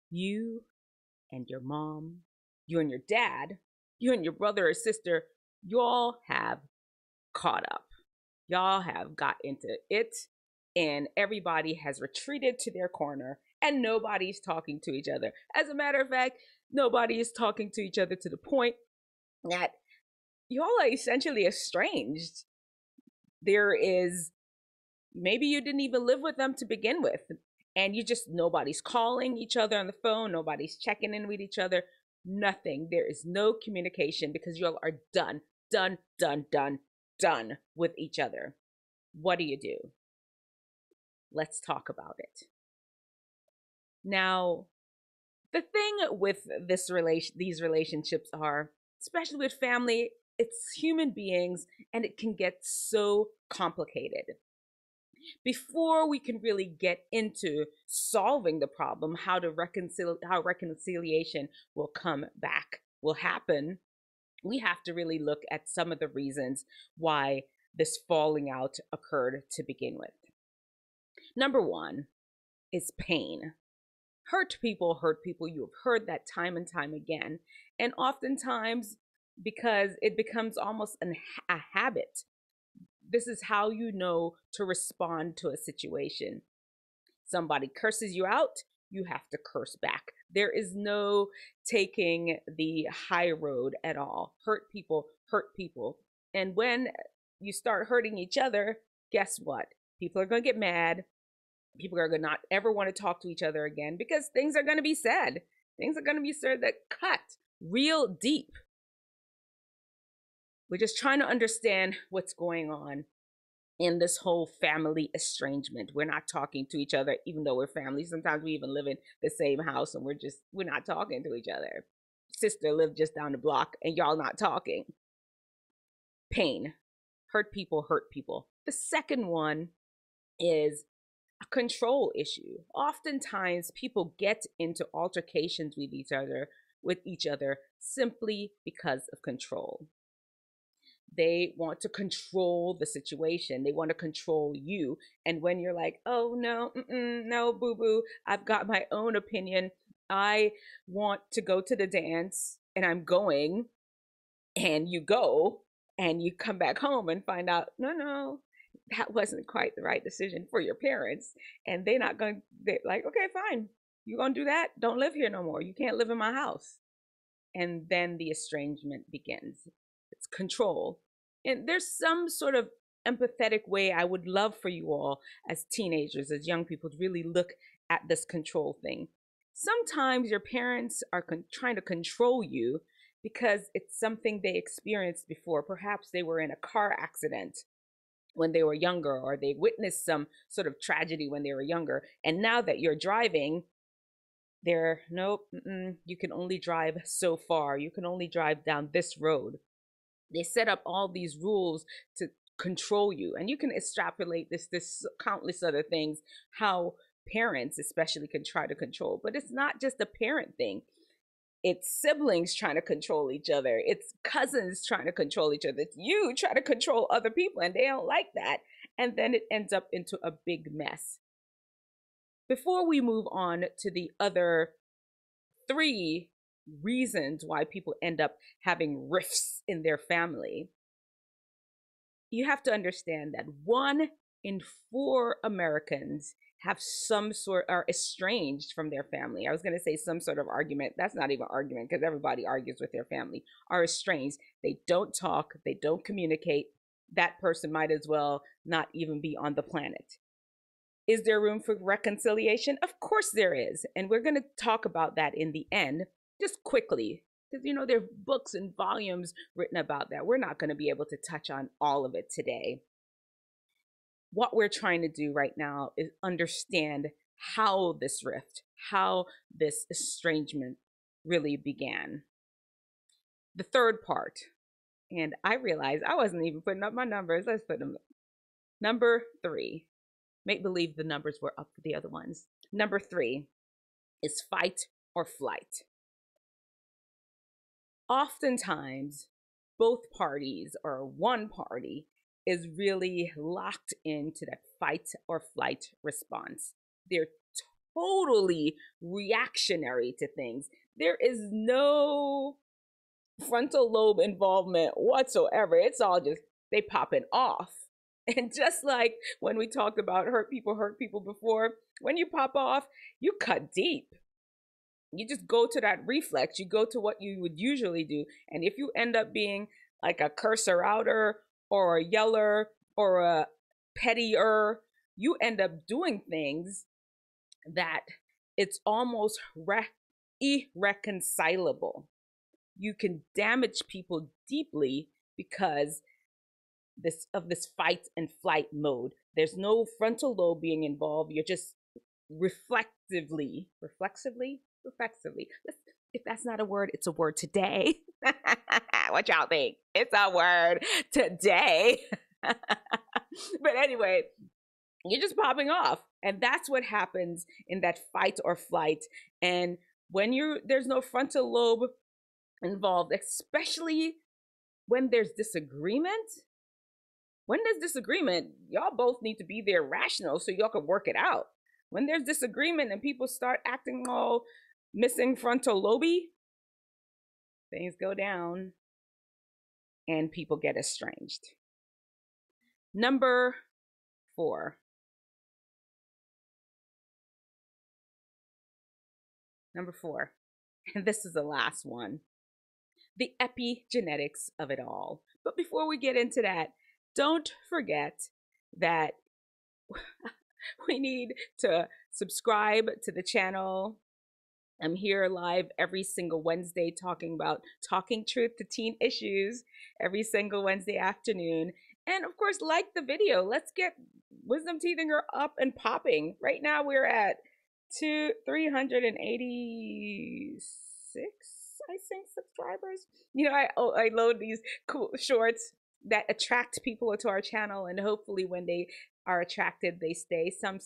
You and your mom, you and your dad, you and your brother or sister, y'all have caught up. Y'all have got into it, and everybody has retreated to their corner, and nobody's talking to each other. As a matter of fact, nobody is talking to each other to the point that y'all are essentially estranged. There is, maybe you didn't even live with them to begin with, and you just, nobody's calling each other on the phone, nobody's checking in with each other, nothing. There is no communication because y'all are done, done, done, done, done with each other. What do you do? Let's talk about it. Now, the thing with these relationships are, especially with family, it's human beings, and it can get so complicated. Before we can really get into solving the problem, how reconciliation will come back, will happen, we have to really look at some of the reasons why this falling out occurred to begin with. Number one is pain. Hurt people. You have heard that time and time again. And oftentimes, because it becomes almost a habit, this is how you know to respond to a situation. Somebody curses you out, you have to curse back. There is no taking the high road at all. Hurt people hurt people. And when you start hurting each other, guess what? People are going to get mad. People are going to not ever want to talk to each other again because things are going to be said. Things are going to be said that cut real deep. We're just trying to understand what's going on in this whole family estrangement. We're not talking to each other, even though we're family. Sometimes we even live in the same house and we're not talking to each other. Sister lived just down the block and y'all not talking. Pain. Hurt people hurt people. The second one is a control issue. Oftentimes people get into altercations with each other simply because of control. They want to control the situation. They want to control you. And when you're like, oh no, no, boo boo, I've got my own opinion. I want to go to the dance and I'm going, and you go and you come back home and find out, no, that wasn't quite the right decision for your parents. And they're like, okay, fine. You're going to do that? Don't live here no more. You can't live in my house. And then the estrangement begins. It's control. And there's some sort of empathetic way I would love for you all as teenagers, as young people, to really look at this control thing. Sometimes your parents are trying to control you because it's something they experienced before. Perhaps they were in a car accident when they were younger, or they witnessed some sort of tragedy when they were younger. And now that you're driving, they're, nope, you can only drive so far. You can only drive down this road. They set up all these rules to control you. And you can extrapolate this countless other things, how parents especially can try to control. But it's not just a parent thing. It's siblings trying to control each other. It's cousins trying to control each other. It's you trying to control other people, and they don't like that. And then it ends up into a big mess. Before we move on to the other three reasons why people end up having rifts in their family, you have to understand that 1 in 4 Americans have some sort, are estranged from their family. I was going to say some sort of argument. That's not even argument, because everybody argues with their family. Are estranged. They don't talk. They don't communicate. That person might as well not even be on the planet. Is there room for reconciliation? Of course there is. And we're going to talk about that in the end, just quickly, because there are books and volumes written about that. We're not going to be able to touch on all of it today. What we're trying to do right now is understand how this rift, how this estrangement really began. The third part, and I realized I wasn't even putting up my numbers. Let's put them. Number 3. Make believe the numbers were up for the other ones. Number 3 is fight or flight. Oftentimes, both parties, or one party, is really locked into that fight or flight response. They're totally reactionary to things. There is no frontal lobe involvement whatsoever. It's all just they popping off. And just like when we talked about hurt people before, when you pop off, you cut deep. You just go to that reflex. You go to what you would usually do. And if you end up being like a cursor outer or a yeller or a pettier, you end up doing things that it's almost irreconcilable. You can damage people deeply because this fight and flight mode. There's no frontal lobe being involved. You're just reflexively. If that's not a word, it's a word today. What y'all think? It's a word today. But anyway, you're just popping off. And that's what happens in that fight or flight. And when there's no frontal lobe involved, especially when there's disagreement. When there's disagreement, y'all both need to be there rational so y'all can work it out. When there's disagreement and people start acting all missing frontal lobe, things go down and people get estranged. Number 4. Number 4, and this is the last one, the epigenetics of it all. But before we get into that, don't forget that we need to subscribe to the channel. I'm here live every single Wednesday talking truth to teen issues every single Wednesday afternoon. And of course, like the video. Let's get Wisdomteethinger up and popping. Right now we're at 386, I think, subscribers. You know, I load these cool shorts that attract people to our channel, and hopefully when they are attracted, they stay. Some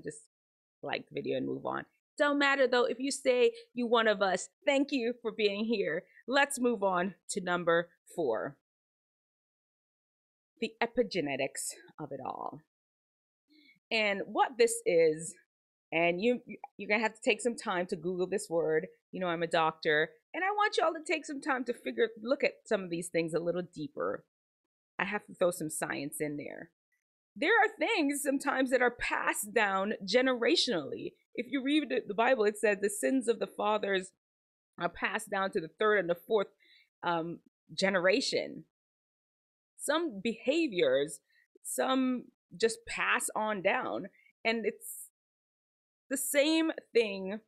just like the video and move on. Don't matter though, if you stay, you one of us. Thank you for being here. Let's move on to number 4. The epigenetics of it all. And what this is, and you're gonna have to take some time to Google this word. You know, I'm a doctor, and I want y'all to take some time to look at some of these things a little deeper. I have to throw some science in there. There are things sometimes that are passed down generationally. If you read the Bible, it says the sins of the fathers are passed down to the 3rd and the 4th generation. Some behaviors, some just pass on down. And it's the same thing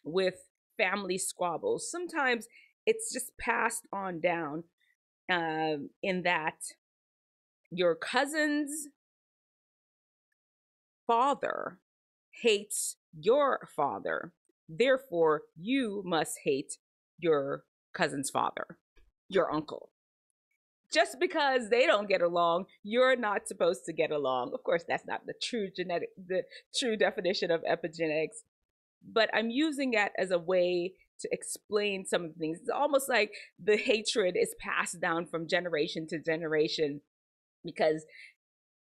with family squabbles. Sometimes it's just passed on down in that your cousin's father hates your father. Therefore, you must hate your cousin's father, your uncle. Just because they don't get along, you're not supposed to get along. Of course, that's not the true definition of epigenetics, but I'm using that as a way to explain some of the things. It's almost like the hatred is passed down from generation to generation because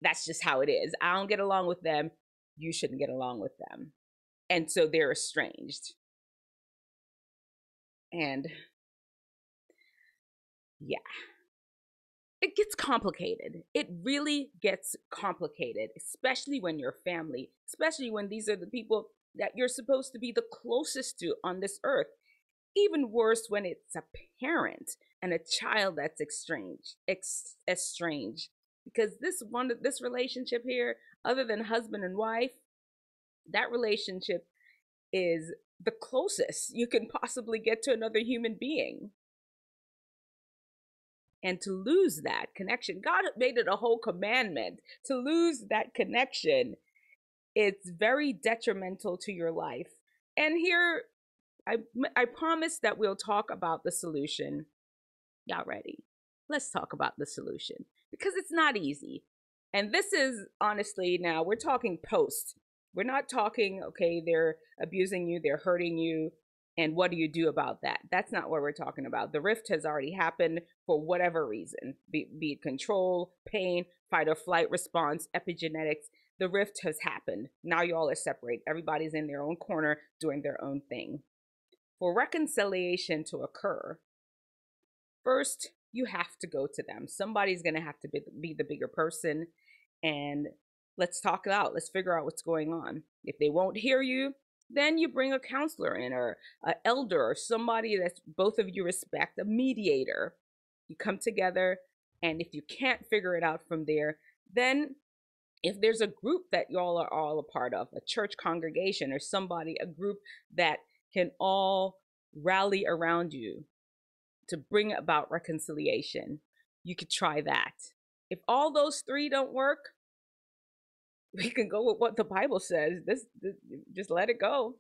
that's just how it is. I don't get along with them. You shouldn't get along with them. And so they're estranged. And yeah, it gets complicated. It really gets complicated, especially when you're family, especially when these are the people that you're supposed to be the closest to on this earth. Even worse when it's a parent and a child that's estranged. Because this relationship here, other than husband and wife, that relationship is the closest you can possibly get to another human being. And to lose that connection, God made it a whole commandment. To lose that connection, it's very detrimental to your life. And here, I promise that we'll talk about the solution. Y'all ready? Let's talk about the solution, because it's not easy. And this is honestly, now we're talking post. We're not talking, okay, they're abusing you, they're hurting you, and what do you do about that? That's not what we're talking about. The rift has already happened for whatever reason, be it control, pain, fight or flight response, epigenetics. the rift has happened. Now y'all are separate. Everybody's in their own corner doing their own thing. For reconciliation to occur, first you have to go to them. Somebody's going to have to be the bigger person, and let's talk it out. Let's figure out what's going on. If they won't hear you, then you bring a counselor in, or an elder, or somebody that both of you respect, a mediator. You come together, and if you can't figure it out from there, then if there's a group that y'all are all a part of, a church congregation or somebody, a group that can all rally around you to bring about reconciliation, you could try that. If all those three don't work, we can go with what the Bible says. This just let it go.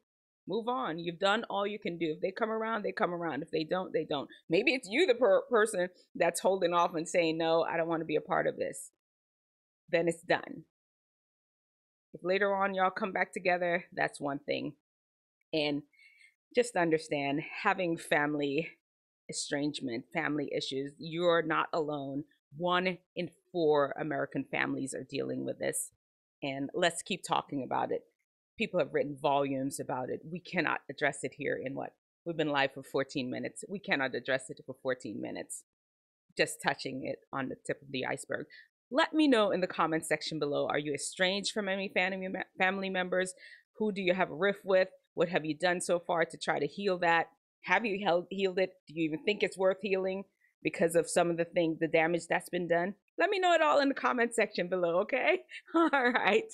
Move on. You've done all you can do. If they come around, they come around. If they don't, they don't. Maybe it's you, the person that's holding off and saying, no, I don't want to be a part of this. Then it's done. If later on y'all come back together, that's one thing. And just understand, having family estrangement, family issues, you're not alone. 1 in 4 American families are dealing with this. And let's keep talking about it. People have written volumes about it. We cannot address it here in what? We've been live for 14 minutes. We cannot address it for 14 minutes. Just touching it on the tip of the iceberg. Let me know in the comment section below. Are you estranged from any family members? Who do you have a rift with? What have you done so far to try to heal that? Have you healed it? Do you even think it's worth healing because of some of the damage that's been done? Let me know it all in the comment section below, okay? All right.